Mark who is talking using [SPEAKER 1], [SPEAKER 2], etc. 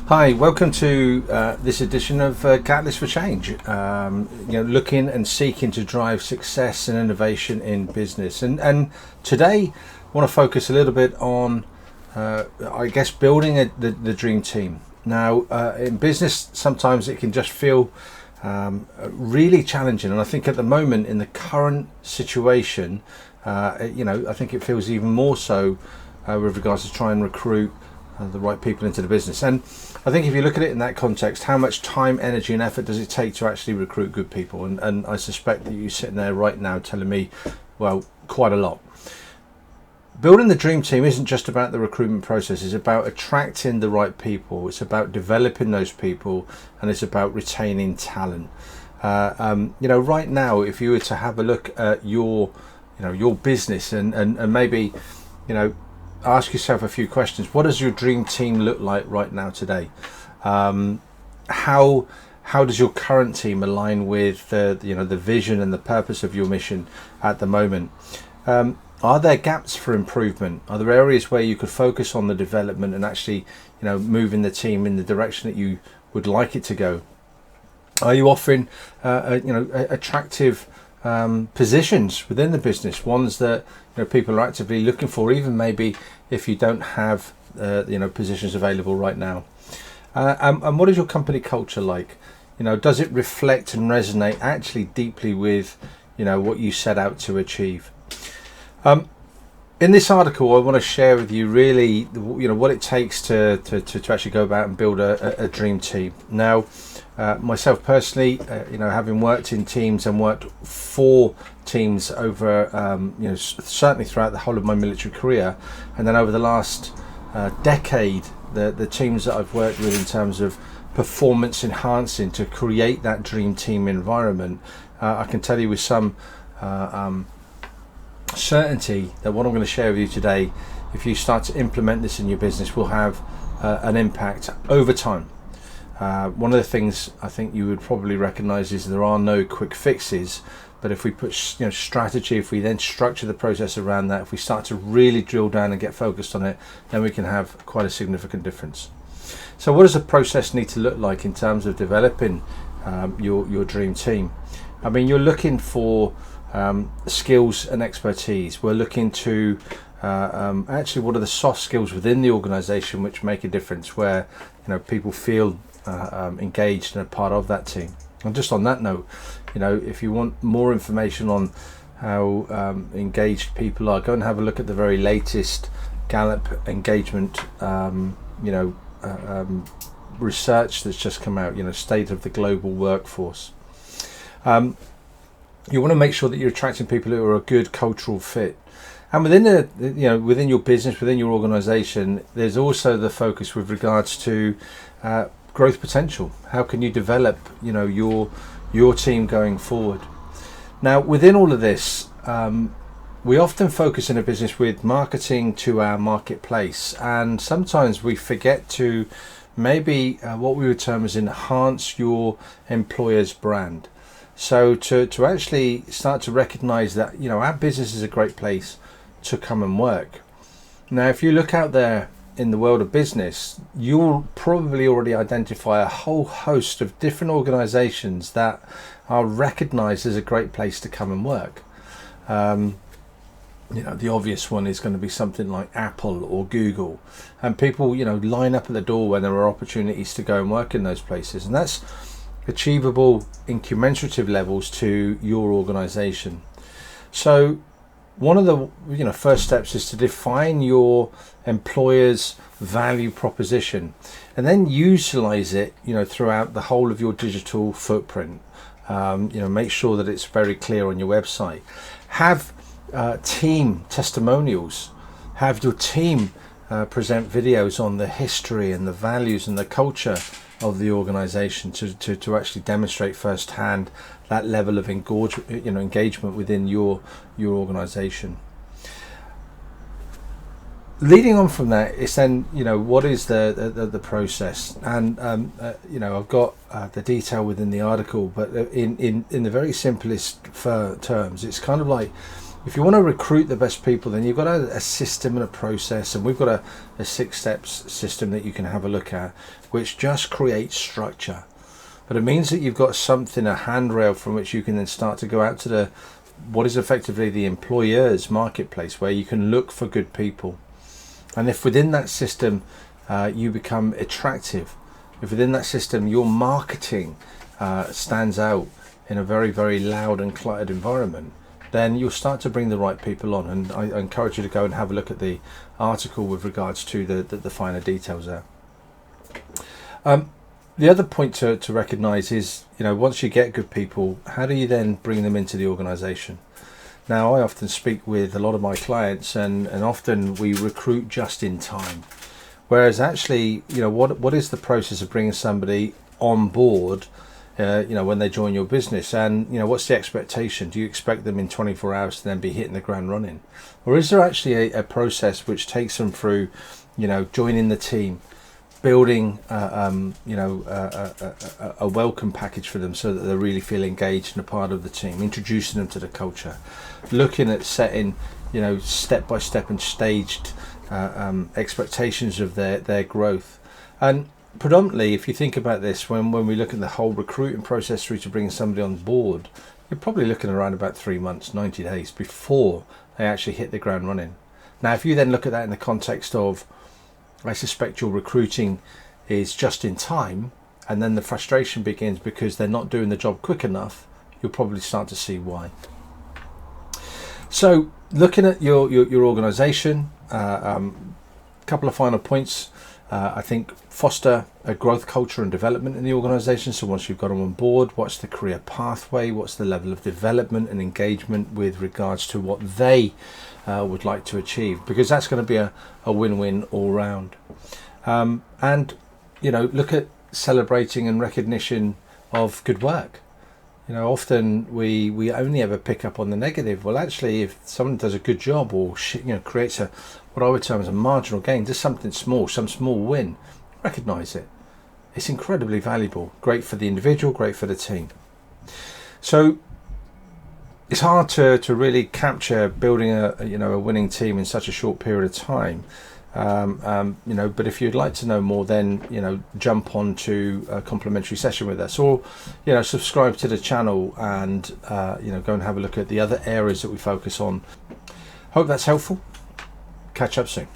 [SPEAKER 1] Hi, welcome to this edition of Catalyst for Change. Looking and seeking to drive success and innovation in business. And today, I want to focus a little bit on, building the dream team. Now, in business, sometimes it can just feel really challenging, and I think at the moment in the current situation, I think it feels even more so with regards to try and recruit the right people into the business. And I think if you look at it in that context, how much time, energy and effort does it take to actually recruit good people? And I suspect that you're sitting there right now telling me, well, quite a lot. Building the dream team isn't just about the recruitment process. It's about attracting the right people. It's about developing those people, and it's about retaining talent. Right now, if you were to have a look at your business and maybe, ask yourself a few questions. What does your dream team look like right now today? How does your current team align with the vision and the purpose of your mission at the moment? Are there gaps for improvement? Are there areas where you could focus on the development and actually, moving the team in the direction that you would like it to go? Are you offering, attractive positions within the business, ones that people are actively looking for, even maybe if you don't have positions available right now? And what is your company culture like? Does it reflect and resonate actually deeply with what you set out to achieve? In this article, I want to share with you really what it takes to actually go about and build a dream team. Now, myself personally, having worked in teams and worked for teams over, certainly throughout the whole of my military career, and then over the last decade, the teams that I've worked with in terms of performance enhancing to create that dream team environment, I can tell you with some certainty that what I'm going to share with you today, if you start to implement this in your business, will have an impact over time. One of the things I think you would probably recognize is there are no quick fixes, but if we put strategy, if we then structure the process around that, if we start to really drill down and get focused on it, then we can have quite a significant difference. So what does the process need to look like in terms of developing your dream team? I mean, you're looking for skills and expertise. We're looking to actually what are the soft skills within the organization which make a difference, where people feel engaged and a part of that team. And just on that note, if you want more information on how engaged people are, go and have a look at the very latest Gallup engagement research that's just come out, state of the global workforce. You want to make sure that you're attracting people who are a good cultural fit. And within within your business, within your organization, there's also the focus with regards to growth potential. How can you develop, your team going forward? Now, within all of this, we often focus in a business with marketing to our marketplace, and sometimes we forget to maybe what we would term as enhance your employer's brand. So to actually start to recognize that, our business is a great place to come and work. Now, if you look out there in the world of business, you'll probably already identify a whole host of different organizations that are recognized as a great place to come and work. The obvious one is going to be something like Apple or Google, and people, line up at the door when there are opportunities to go and work in those places, and that's achievable in commensurative levels to your organization. So one of the first steps is to define your employer's value proposition, and then utilize it throughout the whole of your digital footprint. Make sure that it's very clear on your website. Have team testimonials. Have your team present videos on the history and the values and the culture of the organization to actually demonstrate firsthand that level of engagement within your organization. Leading on from that, it's then what is the process, and I've got the detail within the article, but in the very simplest terms, it's kind of like If you want to recruit the best people, then you've got a system and a process, and we've got a 6 steps system that you can have a look at, which just creates structure. But it means that you've got something, a handrail from which you can then start to go out to what is effectively the employer's marketplace, where you can look for good people. And if within that system you become attractive, if within that system your marketing stands out in a very, very loud and cluttered environment, then you'll start to bring the right people on. And I encourage you to go and have a look at the article with regards to the finer details there. The other point to recognise is, once you get good people, how do you then bring them into the organisation? Now, I often speak with a lot of my clients, and often we recruit just in time. Whereas actually, what is the process of bringing somebody on board, when they join your business? And, what's the expectation? Do you expect them in 24 hours to then be hitting the ground running? Or is there actually a process which takes them through, joining the team, building a welcome package for them so that they really feel engaged and a part of the team, introducing them to the culture, looking at setting step by step and staged expectations of their growth. And predominantly, if you think about this, when we look at the whole recruiting process through to bringing somebody on board, you're probably looking around about 3 months, 90 days before they actually hit the ground running. Now, if you then look at that in the context of, I suspect your recruiting is just in time, and then the frustration begins because they're not doing the job quick enough, you'll probably start to see why. So, looking at your organisation, a couple of final points. I think foster a growth culture and development in the organisation. So once you've got them on board, what's the career pathway? What's the level of development and engagement with regards to what they would like to achieve? Because that's going to be a win-win all round. And look at celebrating and recognition of good work. Often we only ever pick up on the negative. Well, actually, if someone does a good job or creates what I would term as a marginal gain, does something small, some small win, recognise it. It's incredibly valuable. Great for the individual, great for the team. So it's hard to really capture building a winning team in such a short period of time. But if you'd like to know more, then jump onto a complimentary session with us, or subscribe to the channel and go and have a look at the other areas that we focus on. Hope that's helpful. Catch up soon.